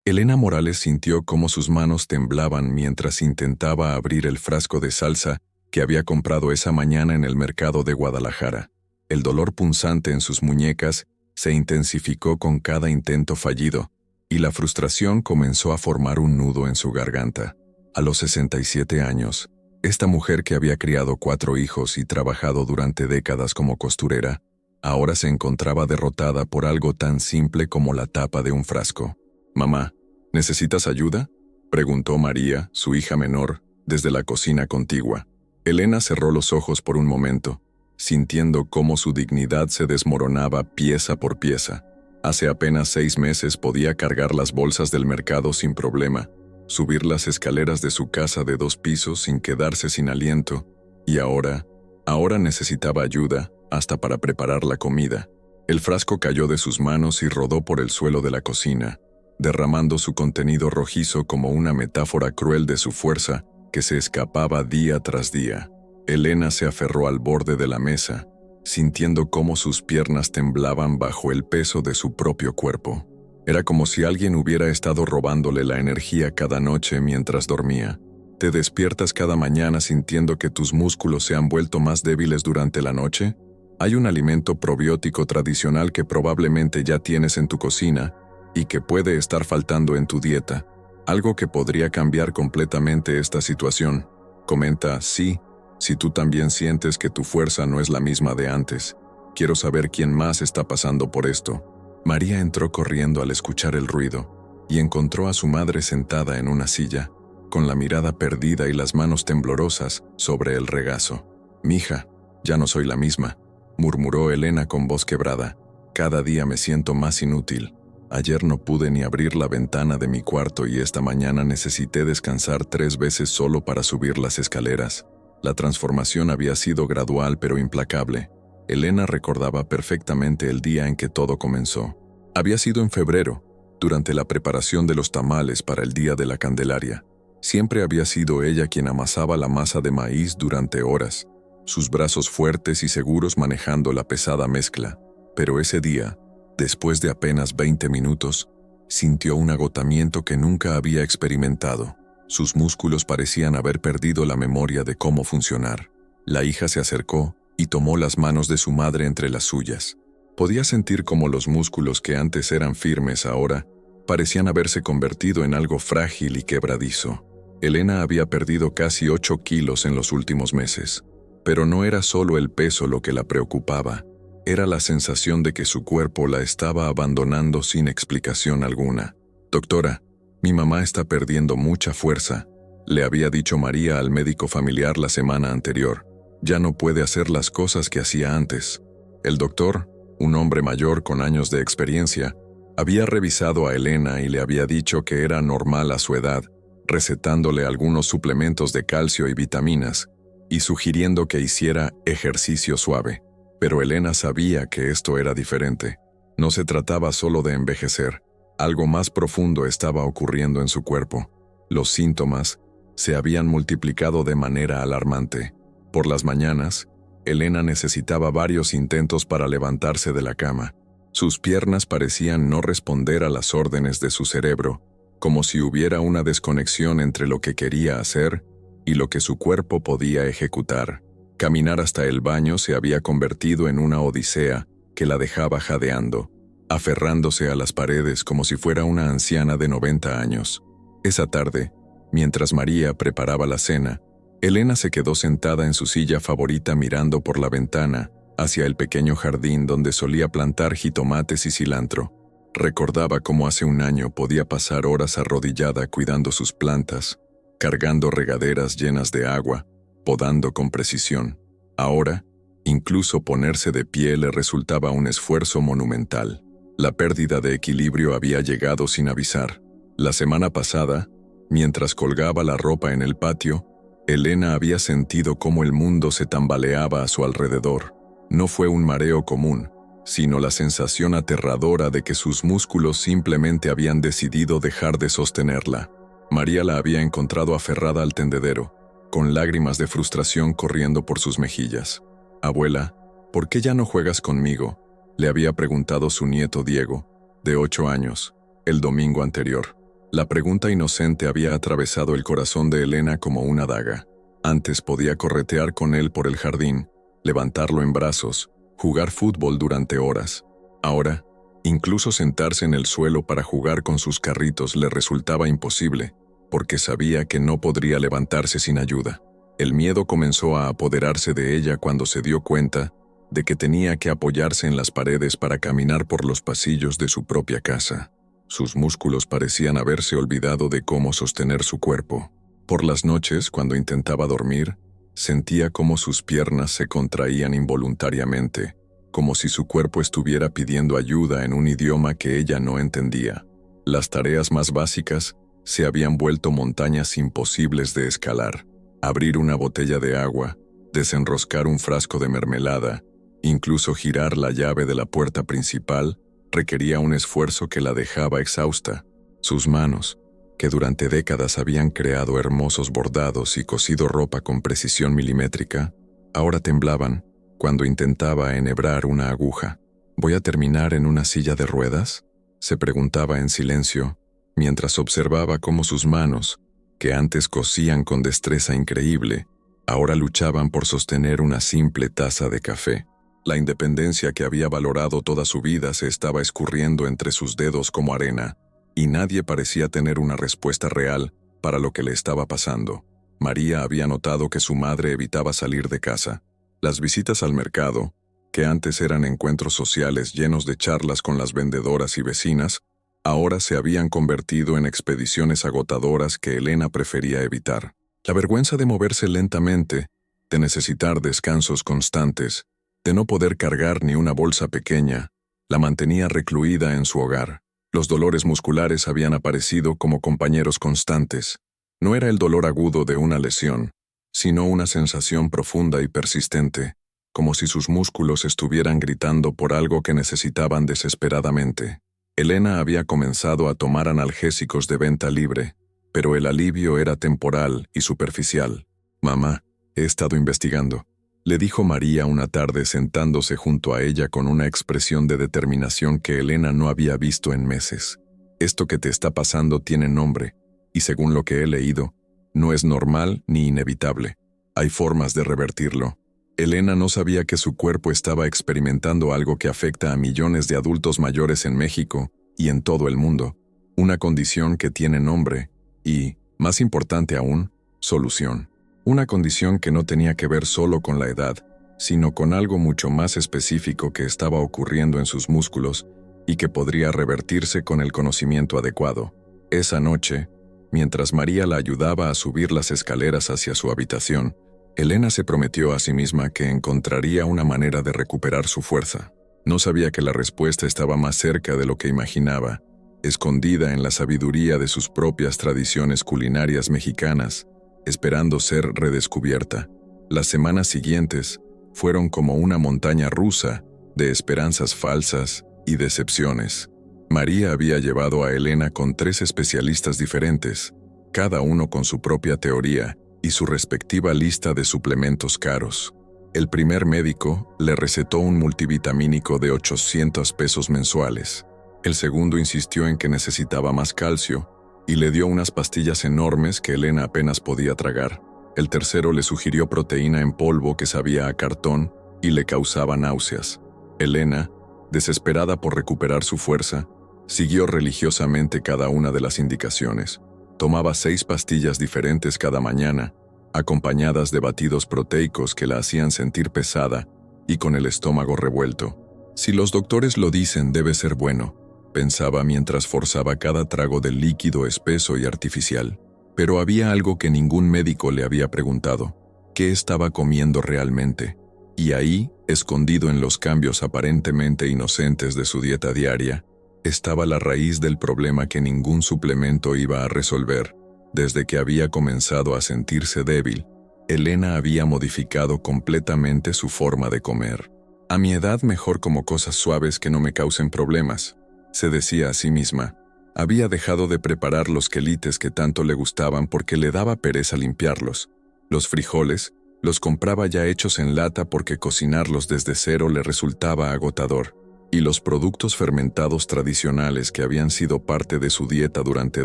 Elena Morales sintió cómo sus manos temblaban mientras intentaba abrir el frasco de salsa que había comprado esa mañana en el mercado de Guadalajara. El dolor punzante en sus muñecas se intensificó con cada intento fallido, y la frustración comenzó a formar un nudo en su garganta. A los 67 años, esta mujer que había criado 4 hijos y trabajado durante décadas como costurera, ahora se encontraba derrotada por algo tan simple como la tapa de un frasco. «Mamá, ¿necesitas ayuda?», preguntó María, su hija menor, desde la cocina contigua. Elena cerró los ojos por un momento, sintiendo cómo su dignidad se desmoronaba pieza por pieza. Hace apenas 6 meses podía cargar las bolsas del mercado sin problema, subir las escaleras de su casa de 2 pisos sin quedarse sin aliento, y ahora necesitaba ayuda hasta para preparar la comida. El frasco cayó de sus manos y rodó por el suelo de la cocina, derramando su contenido rojizo como una metáfora cruel de su fuerza que se escapaba día tras día. Elena se aferró al borde de la mesa, sintiendo cómo sus piernas temblaban bajo el peso de su propio cuerpo. Era como si alguien hubiera estado robándole la energía cada noche mientras dormía. ¿Te despiertas cada mañana sintiendo que tus músculos se han vuelto más débiles durante la noche? Hay un alimento probiótico tradicional que probablemente ya tienes en tu cocina y que puede estar faltando en tu dieta, algo que podría cambiar completamente esta situación. Comenta sí, si tú también sientes que tu fuerza no es la misma de antes. Quiero saber quién más está pasando por esto. María entró corriendo al escuchar el ruido y encontró a su madre sentada en una silla, con la mirada perdida y las manos temblorosas sobre el regazo. «Mija, ya no soy la misma», murmuró Elena con voz quebrada. «Cada día me siento más inútil. Ayer no pude ni abrir la ventana de mi cuarto y esta mañana necesité descansar 3 veces solo para subir las escaleras». La transformación había sido gradual pero implacable. Elena recordaba perfectamente el día en que todo comenzó. Había sido en febrero, durante la preparación de los tamales para el Día de la Candelaria. Siempre había sido ella quien amasaba la masa de maíz durante horas, sus brazos fuertes y seguros manejando la pesada mezcla. Pero ese día, después de apenas 20 minutos, sintió un agotamiento que nunca había experimentado. Sus músculos parecían haber perdido la memoria de cómo funcionar. La hija se acercó y tomó las manos de su madre entre las suyas. Podía sentir cómo los músculos que antes eran firmes ahora parecían haberse convertido en algo frágil y quebradizo. Elena había perdido casi 8 kilos en los últimos meses. Pero no era solo el peso lo que la preocupaba. Era la sensación de que su cuerpo la estaba abandonando sin explicación alguna. «Doctora, mi mamá está perdiendo mucha fuerza», le había dicho María al médico familiar la semana anterior. «Ya no puede hacer las cosas que hacía antes». El doctor, un hombre mayor con años de experiencia, había revisado a Elena y le había dicho que era normal a su edad, recetándole algunos suplementos de calcio y vitaminas, y sugiriendo que hiciera ejercicio suave. Pero Elena sabía que esto era diferente. No se trataba solo de envejecer. Algo más profundo estaba ocurriendo en su cuerpo. Los síntomas se habían multiplicado de manera alarmante. Por las mañanas, Elena necesitaba varios intentos para levantarse de la cama. Sus piernas parecían no responder a las órdenes de su cerebro, como si hubiera una desconexión entre lo que quería hacer y lo que su cuerpo podía ejecutar. Caminar hasta el baño se había convertido en una odisea que la dejaba jadeando, aferrándose a las paredes como si fuera una anciana de 90 años. Esa tarde, mientras María preparaba la cena, Elena se quedó sentada en su silla favorita mirando por la ventana hacia el pequeño jardín donde solía plantar jitomates y cilantro. Recordaba cómo hace un año podía pasar horas arrodillada cuidando sus plantas, cargando regaderas llenas de agua, podando con precisión. Ahora, incluso ponerse de pie le resultaba un esfuerzo monumental. La pérdida de equilibrio había llegado sin avisar. La semana pasada, mientras colgaba la ropa en el patio, Elena había sentido cómo el mundo se tambaleaba a su alrededor. No fue un mareo común, sino la sensación aterradora de que sus músculos simplemente habían decidido dejar de sostenerla. María la había encontrado aferrada al tendedero, con lágrimas de frustración corriendo por sus mejillas. «Abuela, ¿por qué ya no juegas conmigo?», le había preguntado su nieto Diego, de 8 años, el domingo anterior. La pregunta inocente había atravesado el corazón de Elena como una daga. Antes podía corretear con él por el jardín, levantarlo en brazos, jugar fútbol durante horas. Ahora, incluso sentarse en el suelo para jugar con sus carritos le resultaba imposible, porque sabía que no podría levantarse sin ayuda. El miedo comenzó a apoderarse de ella cuando se dio cuenta de que tenía que apoyarse en las paredes para caminar por los pasillos de su propia casa. Sus músculos parecían haberse olvidado de cómo sostener su cuerpo. Por las noches, cuando intentaba dormir, sentía cómo sus piernas se contraían involuntariamente, como si su cuerpo estuviera pidiendo ayuda en un idioma que ella no entendía. Las tareas más básicas se habían vuelto montañas imposibles de escalar. Abrir una botella de agua, desenroscar un frasco de mermelada, incluso girar la llave de la puerta principal, requería un esfuerzo que la dejaba exhausta. Sus manos, que durante décadas habían creado hermosos bordados y cosido ropa con precisión milimétrica, ahora temblaban cuando intentaba enhebrar una aguja. ¿Voy a terminar en una silla de ruedas?, se preguntaba en silencio, mientras observaba cómo sus manos, que antes cosían con destreza increíble, ahora luchaban por sostener una simple taza de café. La independencia que había valorado toda su vida se estaba escurriendo entre sus dedos como arena, y nadie parecía tener una respuesta real para lo que le estaba pasando. María había notado que su madre evitaba salir de casa. Las visitas al mercado, que antes eran encuentros sociales llenos de charlas con las vendedoras y vecinas, ahora se habían convertido en expediciones agotadoras que Elena prefería evitar. La vergüenza de moverse lentamente, de necesitar descansos constantes, de no poder cargar ni una bolsa pequeña, la mantenía recluida en su hogar. Los dolores musculares habían aparecido como compañeros constantes. No era el dolor agudo de una lesión, sino una sensación profunda y persistente, como si sus músculos estuvieran gritando por algo que necesitaban desesperadamente. Elena había comenzado a tomar analgésicos de venta libre, pero el alivio era temporal y superficial. «Mamá, he estado investigando», le dijo María una tarde sentándose junto a ella con una expresión de determinación que Elena no había visto en meses. «Esto que te está pasando tiene nombre, y según lo que he leído, no es normal ni inevitable. Hay formas de revertirlo». Elena no sabía que su cuerpo estaba experimentando algo que afecta a millones de adultos mayores en México y en todo el mundo, una condición que tiene nombre y, más importante aún, solución. Una condición que no tenía que ver solo con la edad, sino con algo mucho más específico que estaba ocurriendo en sus músculos y que podría revertirse con el conocimiento adecuado. Esa noche, mientras María la ayudaba a subir las escaleras hacia su habitación, Elena se prometió a sí misma que encontraría una manera de recuperar su fuerza. No sabía que la respuesta estaba más cerca de lo que imaginaba, escondida en la sabiduría de sus propias tradiciones culinarias mexicanas, esperando ser redescubierta. Las semanas siguientes fueron como una montaña rusa de esperanzas falsas y decepciones. María había llevado a Elena con 3 especialistas diferentes, cada uno con su propia teoría y su respectiva lista de suplementos caros. El primer médico le recetó un multivitamínico de 800 pesos mensuales. El segundo insistió en que necesitaba más calcio y le dio unas pastillas enormes que Elena apenas podía tragar. El tercero le sugirió proteína en polvo que sabía a cartón y le causaba náuseas. Elena, desesperada por recuperar su fuerza, siguió religiosamente cada una de las indicaciones. Tomaba 6 pastillas diferentes cada mañana, acompañadas de batidos proteicos que la hacían sentir pesada y con el estómago revuelto. Si los doctores lo dicen, debe ser bueno, pensaba mientras forzaba cada trago del líquido espeso y artificial. Pero había algo que ningún médico le había preguntado: ¿qué estaba comiendo realmente? Y ahí, escondido en los cambios aparentemente inocentes de su dieta diaria, estaba la raíz del problema que ningún suplemento iba a resolver. Desde que había comenzado a sentirse débil, Elena había modificado completamente su forma de comer. «A mi edad mejor como cosas suaves que no me causen problemas», se decía a sí misma. Había dejado de preparar los quelites que tanto le gustaban porque le daba pereza limpiarlos. Los frijoles los compraba ya hechos en lata porque cocinarlos desde cero le resultaba agotador. y los productos fermentados tradicionales que habían sido parte de su dieta durante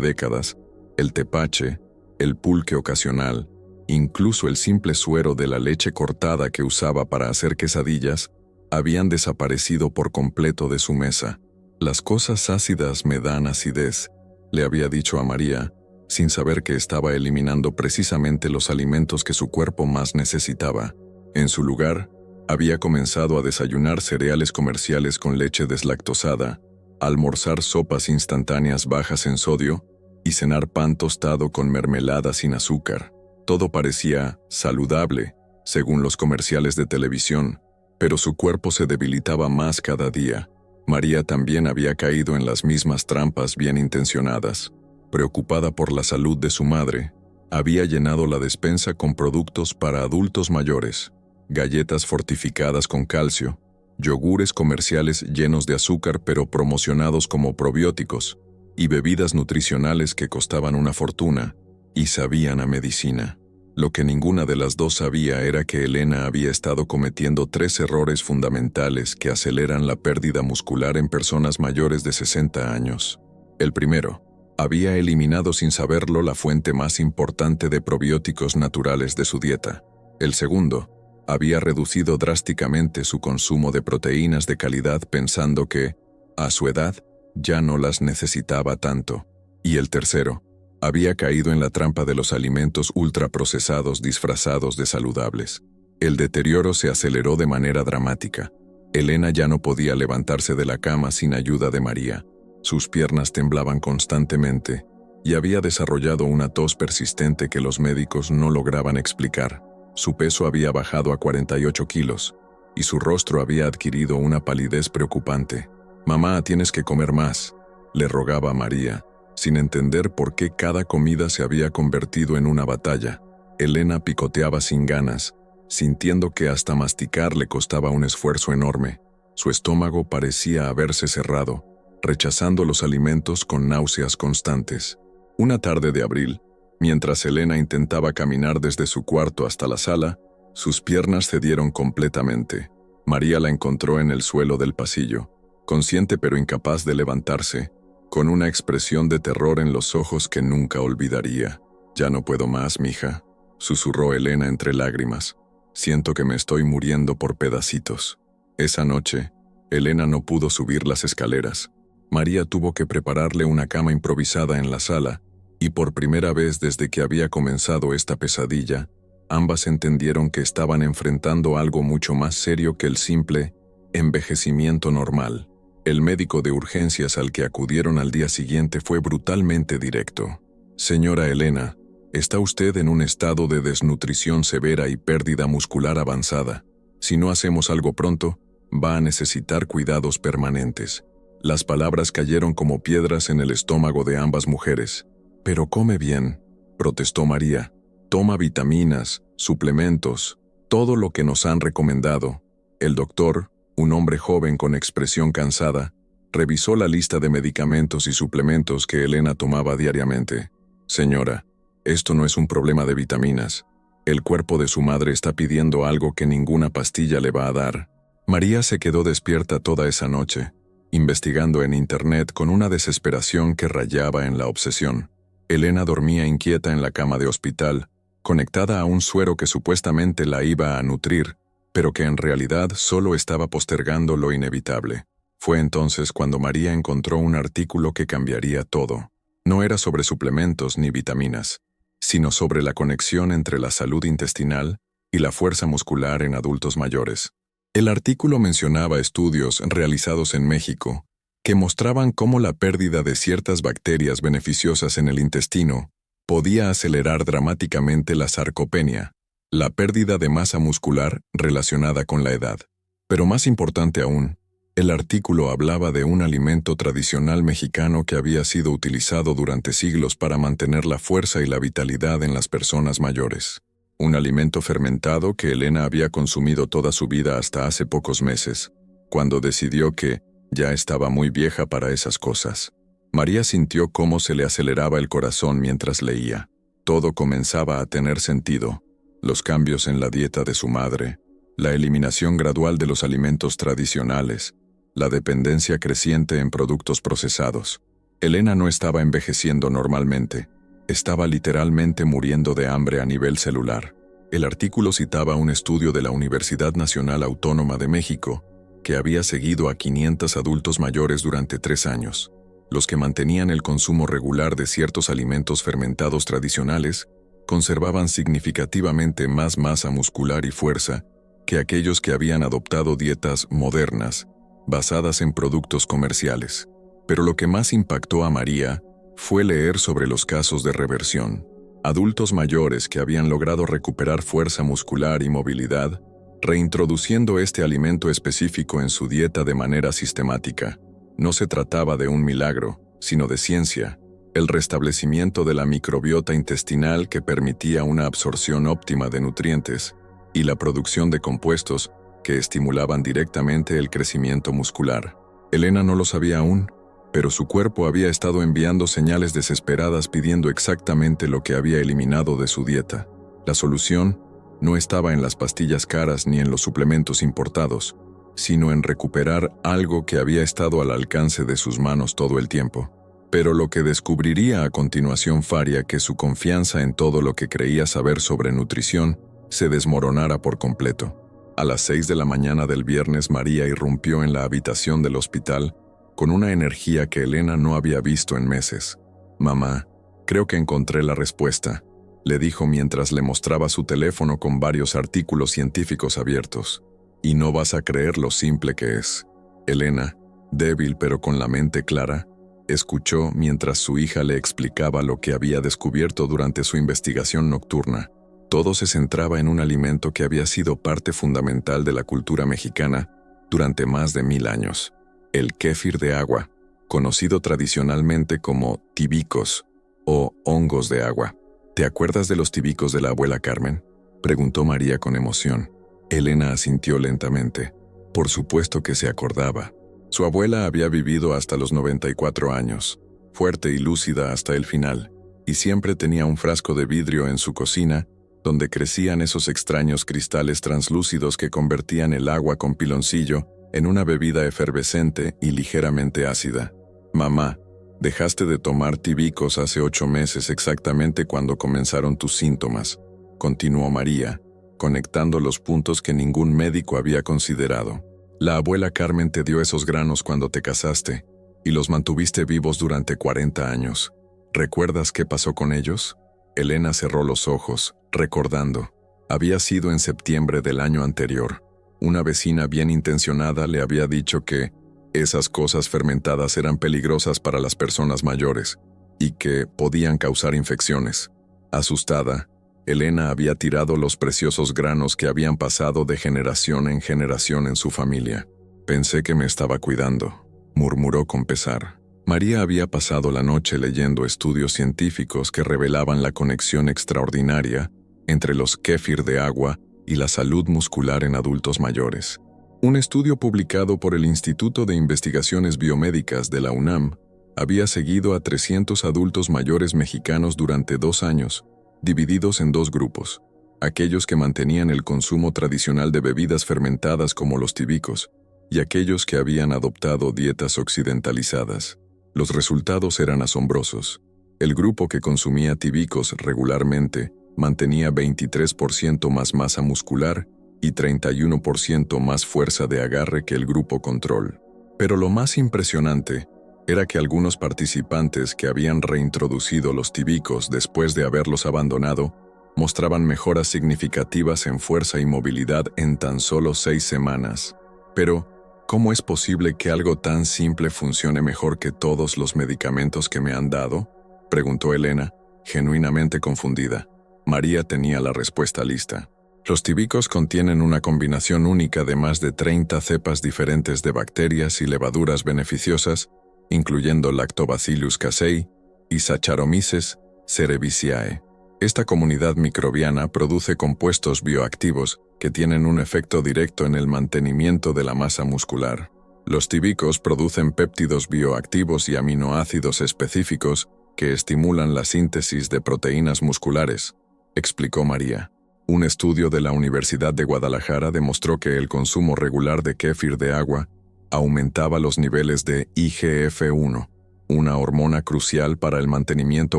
décadas, el tepache, el pulque ocasional, incluso el simple suero de la leche cortada que usaba para hacer quesadillas, habían desaparecido por completo de su mesa. Las cosas ácidas me dan acidez, le había dicho a María, sin saber que estaba eliminando precisamente los alimentos que su cuerpo más necesitaba. En su lugar, había comenzado a desayunar cereales comerciales con leche deslactosada, almorzar sopas instantáneas bajas en sodio y cenar pan tostado con mermelada sin azúcar. Todo parecía saludable, según los comerciales de televisión, pero su cuerpo se debilitaba más cada día. María también había caído en las mismas trampas bien intencionadas. Preocupada por la salud de su madre, había llenado la despensa con productos para adultos mayores, galletas fortificadas con calcio, yogures comerciales llenos de azúcar pero promocionados como probióticos, y bebidas nutricionales que costaban una fortuna y sabían a medicina. Lo que ninguna de las dos sabía era que Elena había estado cometiendo 3 errores fundamentales que aceleran la pérdida muscular en personas mayores de 60 años. El primero, había eliminado sin saberlo la fuente más importante de probióticos naturales de su dieta. El segundo, había reducido drásticamente su consumo de proteínas de calidad pensando que, a su edad, ya no las necesitaba tanto. Y el tercero, había caído en la trampa de los alimentos ultraprocesados disfrazados de saludables. El deterioro se aceleró de manera dramática. Elena ya no podía levantarse de la cama sin ayuda de María. Sus piernas temblaban constantemente y había desarrollado una tos persistente que los médicos no lograban explicar. Su peso había bajado a 48 kilos y su rostro había adquirido una palidez preocupante. «Mamá, tienes que comer más», le rogaba a María, sin entender por qué cada comida se había convertido en una batalla. Elena picoteaba sin ganas, sintiendo que hasta masticar le costaba un esfuerzo enorme. Su estómago parecía haberse cerrado, rechazando los alimentos con náuseas constantes. Una tarde de abril, mientras Elena intentaba caminar desde su cuarto hasta la sala, sus piernas cedieron completamente. María la encontró en el suelo del pasillo, consciente pero incapaz de levantarse, con una expresión de terror en los ojos que nunca olvidaría. «Ya no puedo más, mija», susurró Elena entre lágrimas. «Siento que me estoy muriendo por pedacitos». Esa noche, Elena no pudo subir las escaleras. María tuvo que prepararle una cama improvisada en la sala, y por primera vez desde que había comenzado esta pesadilla, ambas entendieron que estaban enfrentando algo mucho más serio que el simple envejecimiento normal. El médico de urgencias al que acudieron al día siguiente fue brutalmente directo. «Señora Elena, está usted en un estado de desnutrición severa y pérdida muscular avanzada. Si no hacemos algo pronto, va a necesitar cuidados permanentes». Las palabras cayeron como piedras en el estómago de ambas mujeres. «Pero come bien», protestó María. «Toma vitaminas, suplementos, todo lo que nos han recomendado». El doctor, un hombre joven con expresión cansada, revisó la lista de medicamentos y suplementos que Elena tomaba diariamente. «Señora, esto no es un problema de vitaminas. El cuerpo de su madre está pidiendo algo que ninguna pastilla le va a dar». María se quedó despierta toda esa noche, investigando en internet con una desesperación que rayaba en la obsesión. Elena dormía inquieta en la cama de hospital, conectada a un suero que supuestamente la iba a nutrir, pero que en realidad solo estaba postergando lo inevitable. Fue entonces cuando María encontró un artículo que cambiaría todo. No era sobre suplementos ni vitaminas, sino sobre la conexión entre la salud intestinal y la fuerza muscular en adultos mayores. El artículo mencionaba estudios realizados en México que mostraban cómo la pérdida de ciertas bacterias beneficiosas en el intestino podía acelerar dramáticamente la sarcopenia, la pérdida de masa muscular relacionada con la edad. Pero más importante aún, el artículo hablaba de un alimento tradicional mexicano que había sido utilizado durante siglos para mantener la fuerza y la vitalidad en las personas mayores. Un alimento fermentado que Elena había consumido toda su vida hasta hace pocos meses, cuando decidió que ya estaba muy vieja para esas cosas. María sintió cómo se le aceleraba el corazón mientras leía. Todo comenzaba a tener sentido. Los cambios en la dieta de su madre, la eliminación gradual de los alimentos tradicionales, la dependencia creciente en productos procesados. Elena no estaba envejeciendo normalmente, estaba literalmente muriendo de hambre a nivel celular. El artículo citaba un estudio de la Universidad Nacional Autónoma de México, que había seguido a 500 adultos mayores durante 3 años. Los que mantenían el consumo regular de ciertos alimentos fermentados tradicionales conservaban significativamente más masa muscular y fuerza que aquellos que habían adoptado dietas modernas, basadas en productos comerciales. Pero lo que más impactó a María fue leer sobre los casos de reversión. Adultos mayores que habían logrado recuperar fuerza muscular y movilidad, reintroduciendo este alimento específico en su dieta de manera sistemática. No se trataba de un milagro, sino de ciencia, el restablecimiento de la microbiota intestinal que permitía una absorción óptima de nutrientes y la producción de compuestos que estimulaban directamente el crecimiento muscular. Elena no lo sabía aún, pero su cuerpo había estado enviando señales desesperadas pidiendo exactamente lo que había eliminado de su dieta. La solución no estaba en las pastillas caras ni en los suplementos importados, sino en recuperar algo que había estado al alcance de sus manos todo el tiempo. Pero lo que descubriría a continuación faría que su confianza en todo lo que creía saber sobre nutrición se desmoronara por completo. A las 6 de la mañana del viernes, María irrumpió en la habitación del hospital con una energía que Elena no había visto en meses. «Mamá, creo que encontré la respuesta», le dijo mientras le mostraba su teléfono con varios artículos científicos abiertos. «Y no vas a creer lo simple que es». Elena, débil pero con la mente clara, escuchó mientras su hija le explicaba lo que había descubierto durante su investigación nocturna. Todo se centraba en un alimento que había sido parte fundamental de la cultura mexicana durante más de 1000 años. El kéfir de agua, conocido tradicionalmente como tibicos o hongos de agua. «¿Te acuerdas de los tibicos de la abuela Carmen?», preguntó María con emoción. Elena asintió lentamente. Por supuesto que se acordaba. Su abuela había vivido hasta los 94 años, fuerte y lúcida hasta el final, y siempre tenía un frasco de vidrio en su cocina donde crecían esos extraños cristales translúcidos que convertían el agua con piloncillo en una bebida efervescente y ligeramente ácida. «Mamá, dejaste de tomar tibicos hace 8 meses exactamente cuando comenzaron tus síntomas», continuó María, conectando los puntos que ningún médico había considerado. «La abuela Carmen te dio esos granos cuando te casaste y los mantuviste vivos durante 40 años. ¿Recuerdas qué pasó con ellos?». Elena cerró los ojos, recordando. Había sido en septiembre del año anterior. Una vecina bien intencionada le había dicho que esas cosas fermentadas eran peligrosas para las personas mayores y que podían causar infecciones. Asustada, Elena había tirado los preciosos granos que habían pasado de generación en generación en su familia. «Pensé que me estaba cuidando», murmuró con pesar. María había pasado la noche leyendo estudios científicos que revelaban la conexión extraordinaria entre los kéfir de agua y la salud muscular en adultos mayores. Un estudio publicado por el Instituto de Investigaciones Biomédicas de la UNAM había seguido a 300 adultos mayores mexicanos durante 2 años, divididos en 2 grupos: aquellos que mantenían el consumo tradicional de bebidas fermentadas como los tibicos, y aquellos que habían adoptado dietas occidentalizadas. Los resultados eran asombrosos. El grupo que consumía tibicos regularmente mantenía 23% más masa muscular y 31% más fuerza de agarre que el grupo control. Pero lo más impresionante era que algunos participantes que habían reintroducido los tibicos después de haberlos abandonado mostraban mejoras significativas en fuerza y movilidad en tan solo 6 semanas. Pero, ¿cómo es posible que algo tan simple funcione mejor que todos los medicamentos que me han dado?, preguntó Elena, genuinamente confundida. María tenía la respuesta lista. Los tibicos contienen una combinación única de más de 30 cepas diferentes de bacterias y levaduras beneficiosas, incluyendo Lactobacillus casei y Saccharomyces cerevisiae. Esta comunidad microbiana produce compuestos bioactivos que tienen un efecto directo en el mantenimiento de la masa muscular. Los tibicos producen péptidos bioactivos y aminoácidos específicos que estimulan la síntesis de proteínas musculares, explicó María. Un estudio de la Universidad de Guadalajara demostró que el consumo regular de kéfir de agua Aumentaba los niveles de IGF-1, una hormona crucial para el mantenimiento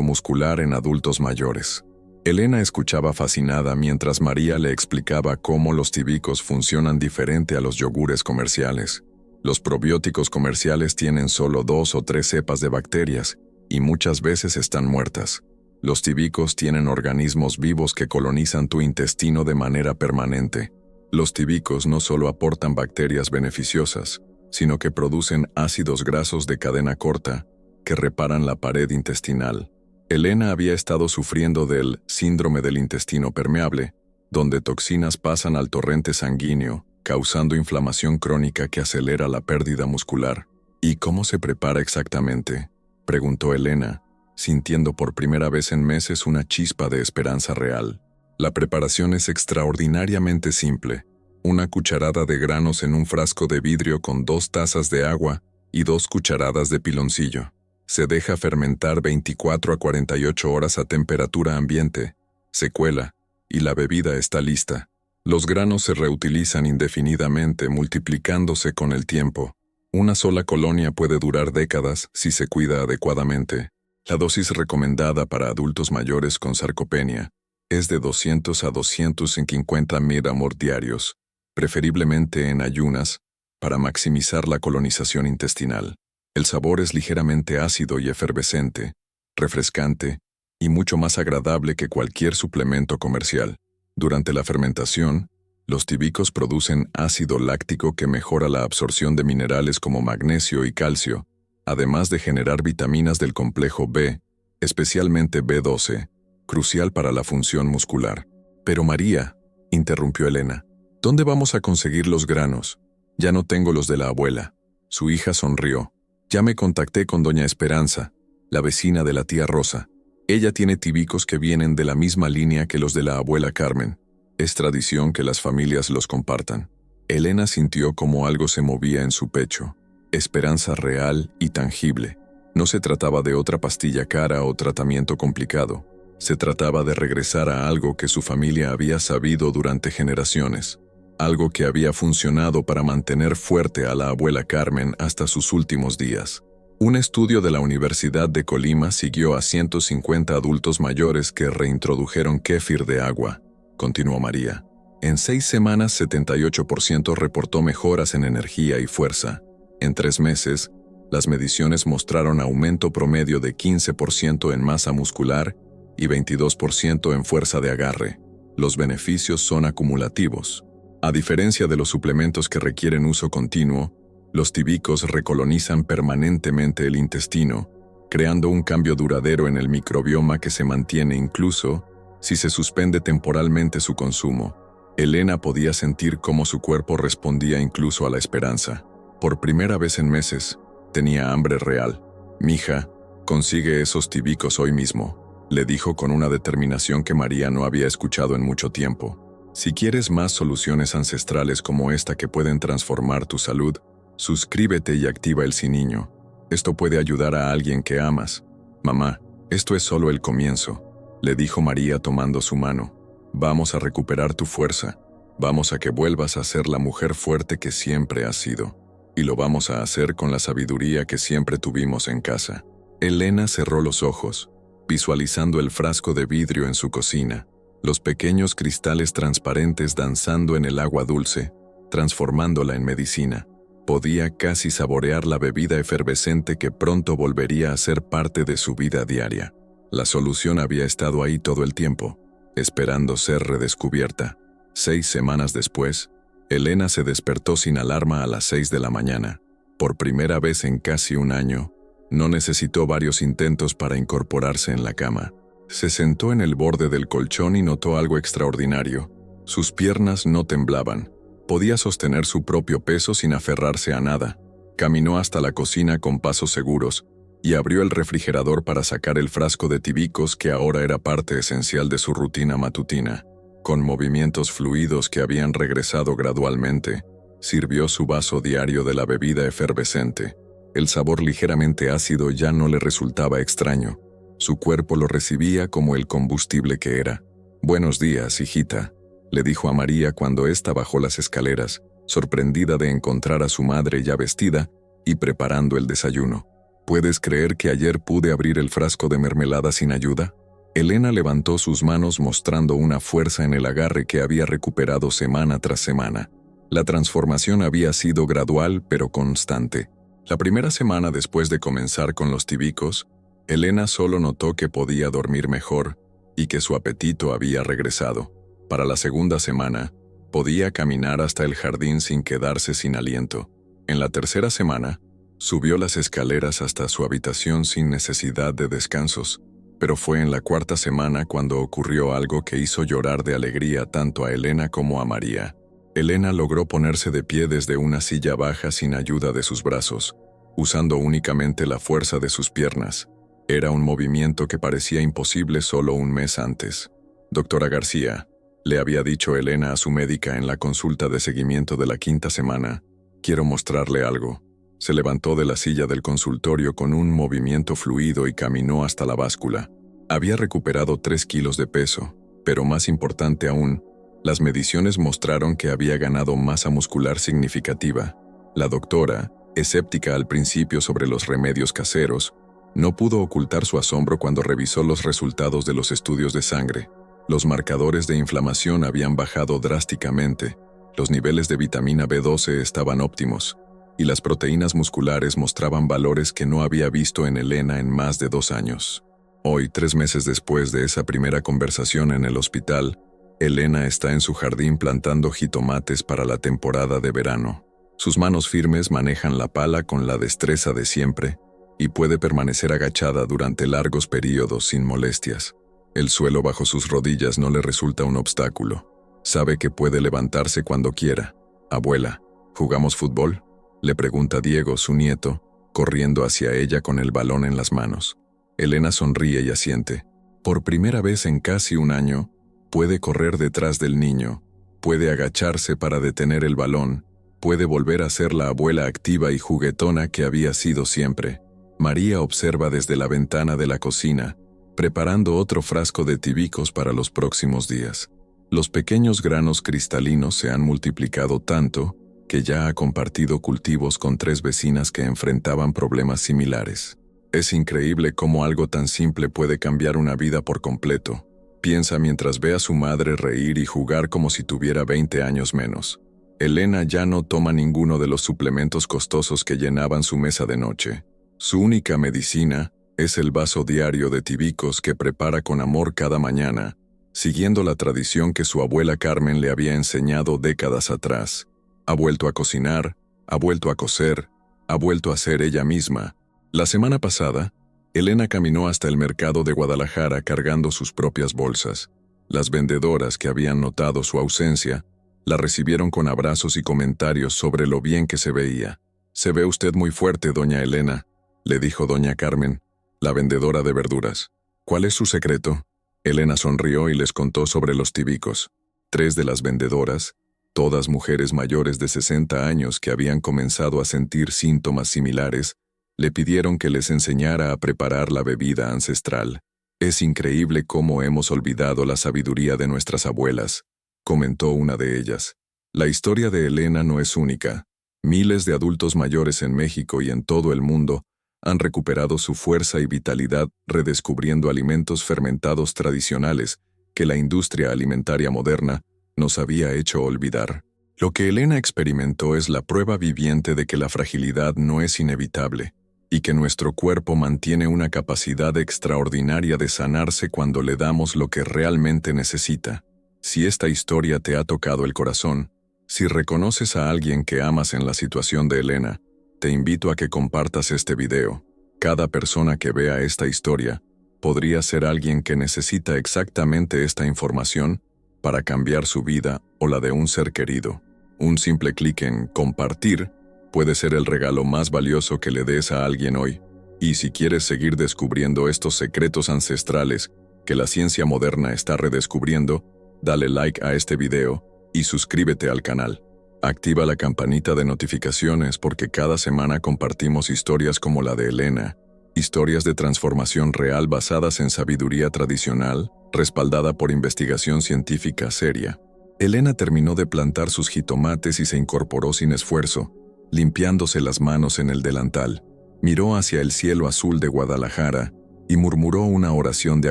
muscular en adultos mayores. Elena escuchaba fascinada mientras María le explicaba cómo los tíbicos funcionan diferente a los yogures comerciales. Los probióticos comerciales tienen solo 2 o 3 cepas de bacterias y muchas veces están muertas. Los tíbicos tienen organismos vivos que colonizan tu intestino de manera permanente. Los tíbicos no solo aportan bacterias beneficiosas, sino que producen ácidos grasos de cadena corta que reparan la pared intestinal. Elena había estado sufriendo del síndrome del intestino permeable, donde toxinas pasan al torrente sanguíneo, causando inflamación crónica que acelera la pérdida muscular. ¿Y cómo se prepara exactamente?, preguntó Elena, sintiendo por primera vez en meses una chispa de esperanza real. La preparación es extraordinariamente simple. Una cucharada de granos en un frasco de vidrio con 2 tazas de agua y 2 cucharadas de piloncillo. Se deja fermentar 24 a 48 horas a temperatura ambiente. Se cuela y la bebida está lista. Los granos se reutilizan indefinidamente, multiplicándose con el tiempo. Una sola colonia puede durar décadas si se cuida adecuadamente. La dosis recomendada para adultos mayores con sarcopenia es de 200 a 250 mg diarios, preferiblemente en ayunas, para maximizar la colonización intestinal. El sabor es ligeramente ácido y efervescente, refrescante y mucho más agradable que cualquier suplemento comercial. Durante la fermentación, los tíbicos producen ácido láctico que mejora la absorción de minerales como magnesio y calcio, además de generar vitaminas del complejo B, especialmente B12, crucial para la función muscular. Pero María, interrumpió Elena, ¿dónde vamos a conseguir los granos? Ya no tengo los de la abuela. Su hija sonrió. Ya me contacté con doña Esperanza, la vecina de la tía Rosa. Ella tiene tíbicos que vienen de la misma línea que los de la abuela Carmen. Es tradición que las familias los compartan. Elena sintió como algo se movía en su pecho. Esperanza real y tangible. No se trataba de otra pastilla cara o tratamiento complicado. Se trataba de regresar a algo que su familia había sabido durante generaciones. Algo que había funcionado para mantener fuerte a la abuela Carmen hasta sus últimos días. Un estudio de la Universidad de Colima siguió a 150 adultos mayores que reintrodujeron kéfir de agua, continuó María. En 6 semanas, 78% reportó mejoras en energía y fuerza. En 3 meses, las mediciones mostraron aumento promedio de 15% en masa muscular y 22% en fuerza de agarre. Los beneficios son acumulativos. A diferencia de los suplementos que requieren uso continuo, los tíbicos recolonizan permanentemente el intestino, creando un cambio duradero en el microbioma que se mantiene incluso si se suspende temporalmente su consumo. Elena podía sentir cómo su cuerpo respondía incluso a la esperanza. Por primera vez en meses, tenía hambre real. «Mija, consigue esos tíbicos hoy mismo», le dijo con una determinación que María no había escuchado en mucho tiempo. Si quieres más soluciones ancestrales como esta que pueden transformar tu salud, suscríbete y activa el siniño. Esto puede ayudar a alguien que amas. Mamá, esto es solo el comienzo, le dijo María tomando su mano. Vamos a recuperar tu fuerza. Vamos a que vuelvas a ser la mujer fuerte que siempre has sido. Y lo vamos a hacer con la sabiduría que siempre tuvimos en casa. Elena cerró los ojos, visualizando el frasco de vidrio en su cocina. Los pequeños cristales transparentes danzando en el agua dulce, transformándola en medicina. Podía casi saborear la bebida efervescente que pronto volvería a ser parte de su vida diaria. La solución había estado ahí todo el tiempo, esperando ser redescubierta. 6 semanas después, Elena se despertó sin alarma a las 6 de la mañana. Por primera vez en casi un año, no necesitó varios intentos para incorporarse en la cama. Se sentó en el borde del colchón y notó algo extraordinario. Sus piernas no temblaban. Podía sostener su propio peso sin aferrarse a nada. Caminó hasta la cocina con pasos seguros y abrió el refrigerador para sacar el frasco de tíbicos que ahora era parte esencial de su rutina matutina. Con movimientos fluidos que habían regresado gradualmente, sirvió su vaso diario de la bebida efervescente. El sabor ligeramente ácido ya no le resultaba extraño. Su cuerpo lo recibía como el combustible que era. «Buenos días, hijita», le dijo a María cuando ésta bajó las escaleras, sorprendida de encontrar a su madre ya vestida y preparando el desayuno. ¿Puedes creer que ayer pude abrir el frasco de mermelada sin ayuda? Elena levantó sus manos mostrando una fuerza en el agarre que había recuperado semana tras semana. La transformación había sido gradual pero constante. La primera semana después de comenzar con los tibicos, Elena solo notó que podía dormir mejor y que su apetito había regresado. Para la segunda semana, podía caminar hasta el jardín sin quedarse sin aliento. En la tercera semana, subió las escaleras hasta su habitación sin necesidad de descansos, pero fue en la cuarta semana cuando ocurrió algo que hizo llorar de alegría tanto a Elena como a María. Elena logró ponerse de pie desde una silla baja sin ayuda de sus brazos, usando únicamente la fuerza de sus piernas. Era un movimiento que parecía imposible solo un mes antes. Doctora García, le había dicho Elena a su médica en la consulta de seguimiento de la quinta semana, quiero mostrarle algo. Se levantó de la silla del consultorio con un movimiento fluido y caminó hasta la báscula. Había recuperado 3 kilos de peso, pero más importante aún, las mediciones mostraron que había ganado masa muscular significativa. La doctora, escéptica al principio sobre los remedios caseros, no pudo ocultar su asombro cuando revisó los resultados de los estudios de sangre. Los marcadores de inflamación habían bajado drásticamente, los niveles de vitamina B12 estaban óptimos, y las proteínas musculares mostraban valores que no había visto en Elena en más de 2 años. Hoy, 3 meses después de esa primera conversación en el hospital, Elena está en su jardín plantando jitomates para la temporada de verano. Sus manos firmes manejan la pala con la destreza de siempre y puede permanecer agachada durante largos periodos sin molestias. El suelo bajo sus rodillas no le resulta un obstáculo. Sabe que puede levantarse cuando quiera. «Abuela, ¿jugamos fútbol?», le pregunta Diego, su nieto, corriendo hacia ella con el balón en las manos. Elena sonríe y asiente. Por primera vez en casi un año, puede correr detrás del niño, puede agacharse para detener el balón, puede volver a ser la abuela activa y juguetona que había sido siempre. María observa desde la ventana de la cocina, preparando otro frasco de tibicos para los próximos días. Los pequeños granos cristalinos se han multiplicado tanto que ya ha compartido cultivos con 3 vecinas que enfrentaban problemas similares. Es increíble cómo algo tan simple puede cambiar una vida por completo. Piensa mientras ve a su madre reír y jugar como si tuviera 20 años menos. Elena ya no toma ninguno de los suplementos costosos que llenaban su mesa de noche. Su única medicina es el vaso diario de tibicos que prepara con amor cada mañana, siguiendo la tradición que su abuela Carmen le había enseñado décadas atrás. Ha vuelto a cocinar, ha vuelto a coser, ha vuelto a ser ella misma. La semana pasada, Elena caminó hasta el mercado de Guadalajara cargando sus propias bolsas. Las vendedoras que habían notado su ausencia, la recibieron con abrazos y comentarios sobre lo bien que se veía. «Se ve usted muy fuerte, doña Elena», le dijo doña Carmen, la vendedora de verduras. «¿Cuál es su secreto?». Elena sonrió y les contó sobre los tibicos. 3 de las vendedoras, todas mujeres mayores de 60 años que habían comenzado a sentir síntomas similares, le pidieron que les enseñara a preparar la bebida ancestral. «Es increíble cómo hemos olvidado la sabiduría de nuestras abuelas», comentó una de ellas. La historia de Elena no es única. Miles de adultos mayores en México y en todo el mundo han recuperado su fuerza y vitalidad redescubriendo alimentos fermentados tradicionales que la industria alimentaria moderna nos había hecho olvidar. Lo que Elena experimentó es la prueba viviente de que la fragilidad no es inevitable y que nuestro cuerpo mantiene una capacidad extraordinaria de sanarse cuando le damos lo que realmente necesita. Si esta historia te ha tocado el corazón, si reconoces a alguien que amas en la situación de Elena, te invito a que compartas este video. Cada persona que vea esta historia podría ser alguien que necesita exactamente esta información para cambiar su vida o la de un ser querido. Un simple clic en compartir puede ser el regalo más valioso que le des a alguien hoy. Y si quieres seguir descubriendo estos secretos ancestrales que la ciencia moderna está redescubriendo, dale like a este video y suscríbete al canal. Activa la campanita de notificaciones porque cada semana compartimos historias como la de Elena, historias de transformación real basadas en sabiduría tradicional, respaldada por investigación científica seria. Elena terminó de plantar sus jitomates y se incorporó sin esfuerzo, limpiándose las manos en el delantal. Miró hacia el cielo azul de Guadalajara y murmuró una oración de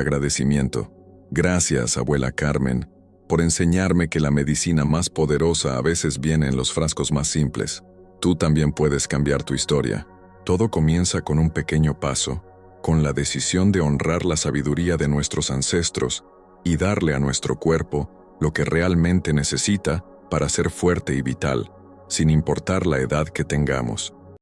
agradecimiento. Gracias, abuela Carmen, por enseñarme que la medicina más poderosa a veces viene en los frascos más simples. Tú también puedes cambiar tu historia. Todo comienza con un pequeño paso, con la decisión de honrar la sabiduría de nuestros ancestros y darle a nuestro cuerpo lo que realmente necesita para ser fuerte y vital, sin importar la edad que tengamos.